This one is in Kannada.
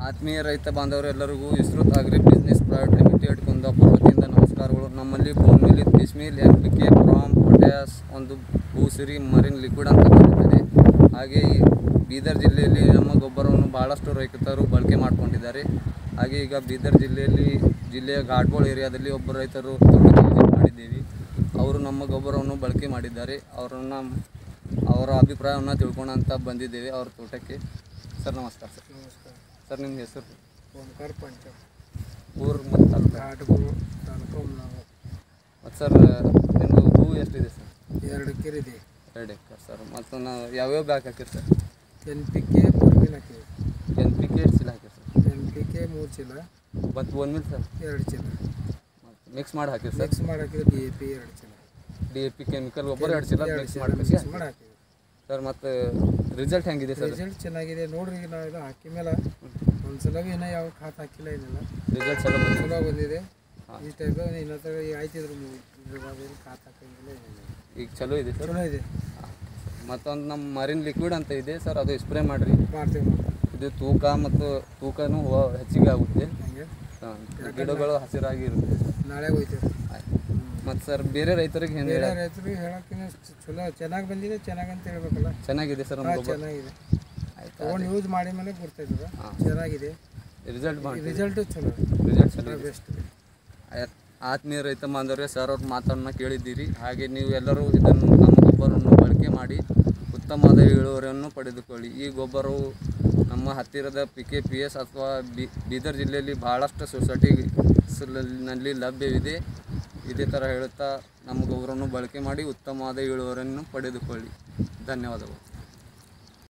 ಆತ್ಮೀಯ ರೈತ ಬಾಂಧವರೆಲ್ಲರಿಗೂ ವಿಸ್ತೃತ agri business private limited Kundapura ವತಿಯಿಂದ ನಮಸ್ಕಾರಗಳು. ನಮ್ಮಲ್ಲಿ ಬೋನ್ ಮಿಲ್, ಬಿಸ್ಮಿಲ್, NPK, ಪ್ರಾಮ್, ಪೊಟ್ಯಾಸ್, ಒಂದು ಭೂಸಿರಿ, ಮರಿನ್ ಲಿಕ್ವಿಡ್ ಅಂತ ಬರುತ್ತದೆ. ಹಾಗೆ ಬೀದರ್ ಜಿಲ್ಲೆಯಲ್ಲಿ ನಮ್ಮ ಗೊಬ್ಬರವನ್ನು ಭಾಳಷ್ಟು ರೈತರು ಬಳಕೆ ಮಾಡಿಕೊಂಡಿದ್ದಾರೆ. ಹಾಗೆ ಈಗ ಬೀದರ್ ಜಿಲ್ಲೆಯ ಘಾಟ್ಬೋಳ್ ಏರಿಯಾದಲ್ಲಿ ಒಬ್ಬ ರೈತರು ತೋಟಕ್ಕೆ ವಿಸಿಟ್ ಮಾಡಿದ್ದೇವೆ. ಅವರು ನಮ್ಮ ಗೊಬ್ಬರವನ್ನು ಬಳಕೆ ಮಾಡಿದ್ದಾರೆ. ಅವರ ಅಭಿಪ್ರಾಯವನ್ನು ತಿಳ್ಕೊಳ್ಳೋಣ ಅಂತ ಬಂದಿದ್ದೇವೆ ಅವ್ರ ತೋಟಕ್ಕೆ. ಸರ್ ನಮಸ್ಕಾರ. ಸರ್ ನಮಸ್ಕಾರ ಸರ್, ನಿಮ್ಮ ಹೆಸರು? ಓಂಕಾರ ಪಂಚ, ಊರು ಮತ್ತು ಘಾಟ್ಬೋಳ್ ತಾಲೂಕು. ಮತ್ತು ಸರ್, ನಿಮ್ಮದು ಹೂ ಎಷ್ಟಿದೆ ಸರ್? 2 ಎಕರೆ ಇದೆ. 2 ಎಕರೆ ಸರ್. ಮತ್ತು ನಾವು ಯಾವ್ಯಾವ ಬ್ಯಾಗ್ ಹಾಕಿರಿ ಸರ್? NPK ಬೋರ್ಮಿಲ್ ಹಾಕಿವಿ. NPK ಎಷ್ಟು ಚೀಲ ಹಾಕಿರಿ ಸರ್? NPK 3 ಚೀಲ ಮತ್ತು ಬೋರ್ಮಿಲ್ ಸರ್ 2 ಚೀಲ ಮತ್ತು ಮಿಕ್ಸ್ ಮಾಡಿ ಹಾಕಿರಿ ಸರ್? ಮಿಕ್ಸ್ ಮಾಡಿ ಹಾಕಿದ್ರೆ DAP 2 ಚೀಲ. DAP ಕೆಮಿಕಲ್ ಗೊಬ್ಬರ 2 ಚೀಲ ಮಿಕ್ಸ್ ಮಾಡಿ ಹಾಕಿವಿ ಸರ್. ಮತ್ತು ರಿಸಲ್ಟ್ ಹೆಂಗಿದೆ ಸರ್? ರಿಸಲ್ಟ್ ಚೆನ್ನಾಗಿದೆ ನೋಡ್ರಿ. ಈಗ ನಾವು ಇದು ಹಾಕಿ ಮೇಲೆ ಒಂದ್ಸಲ ಏನೋ ಯಾವ ಖಾತ್ ಹಾಕಿಲ್ಲ, ಏನಿಲ್ಲ. ರಿಸಲ್ಟ್ ಚಲೋ ಬಂದಿದೆ. ಈ ಟೈಪ್ ಇನ್ನೊಂದು ಆಯ್ತಿದ್ರು ಖಾತ್ ಹಾಕಂಗಿಲ್ಲ, ಏನಿಲ್ಲ. ಈಗ ಚಲೋ ಇದೆ ಸರ್? ಚಲೋ ಇದೆ. ಮತ್ತೊಂದು ನಮ್ಮ ಮರಿನ್ ಲಿಕ್ವಿಡ್ ಅಂತ ಇದೆ ಸರ್, ಅದು ಸ್ಪ್ರೇ ಮಾಡಿರಿ. ಮಾಡ್ತೀವಿ. ಇದು ತೂಕನೂ ಹೆಚ್ಚಿಗೆ ಆಗುತ್ತೆ. ಹಂಗೆ ಗಿಡಗಳು ಹಸಿರಾಗಿ ಇರುತ್ತೆ. ನಾಳೆ ಹೋಯ್ತೀವಿ. ಮತ್ತು ಸರ್, ಬೇರೆ ರೈತರಿಗೆ ಏನು ಬೇರೆ ರೈತರಿಗೆ ಹೇಳೋಕ್ಕಿಂತ ಚಲೋ ಚೆನ್ನಾಗಿ ಬಂದಿದೆ, ಚೆನ್ನಾಗಿ ಅಂತ ಹೇಳ್ಬೇಕಲ್ಲ. ಚೆನ್ನಾಗಿದೆ ಸರ್ ನಮ್ಮ ಗೊಬ್ಬರ? ಚೆನ್ನಾಗಿದೆ. ಆಯ್ತು, ತೊಗೊಂಡು ಯೂಸ್ ಮಾಡಿ ಮೇಲೆ ಗೊತ್ತಾಯ್ತದ. ಚೆನ್ನಾಗಿದೆ ರಿಸಲ್ಟು ಚಲೋ. ರಿಸಲ್ಟ್ ಚಲೋ ಬೆಸ್ಟ್. ಆತ್ಮೀಯ ರೈತ ಬಾಂಧವರೇ, ಸರ್ ಅವ್ರ ಮಾತನ್ನು ಕೇಳಿದ್ದೀರಿ. ಹಾಗೆ ನೀವು ಎಲ್ಲರೂ ಇದನ್ನು ನಮ್ಮ ಗೊಬ್ಬರವನ್ನು ಬಳಕೆ ಮಾಡಿ ಉತ್ತಮವಾದ ಇಳುವರಿಯನ್ನು ಪಡೆದುಕೊಳ್ಳಿ. ಈ ಗೊಬ್ಬರವು ನಮ್ಮ ಹತ್ತಿರದ PKPS ಅಥವಾ ಬೀದರ್ ಜಿಲ್ಲೆಯಲ್ಲಿ ಭಾಳಷ್ಟು ಸೊಸೈಟಿನಲ್ಲಿ ಲಭ್ಯವಿದೆ. ಇದೇ ಥರ ಹೇಳುತ್ತಾ ನಮ್ಮ ಗೊಬ್ಬರವನ್ನು ಬಳಕೆ ಮಾಡಿ ಉತ್ತಮವಾದ ಇಳುವರಿಯನ್ನು ಪಡೆದುಕೊಳ್ಳಿ. ಧನ್ಯವಾದಗಳು.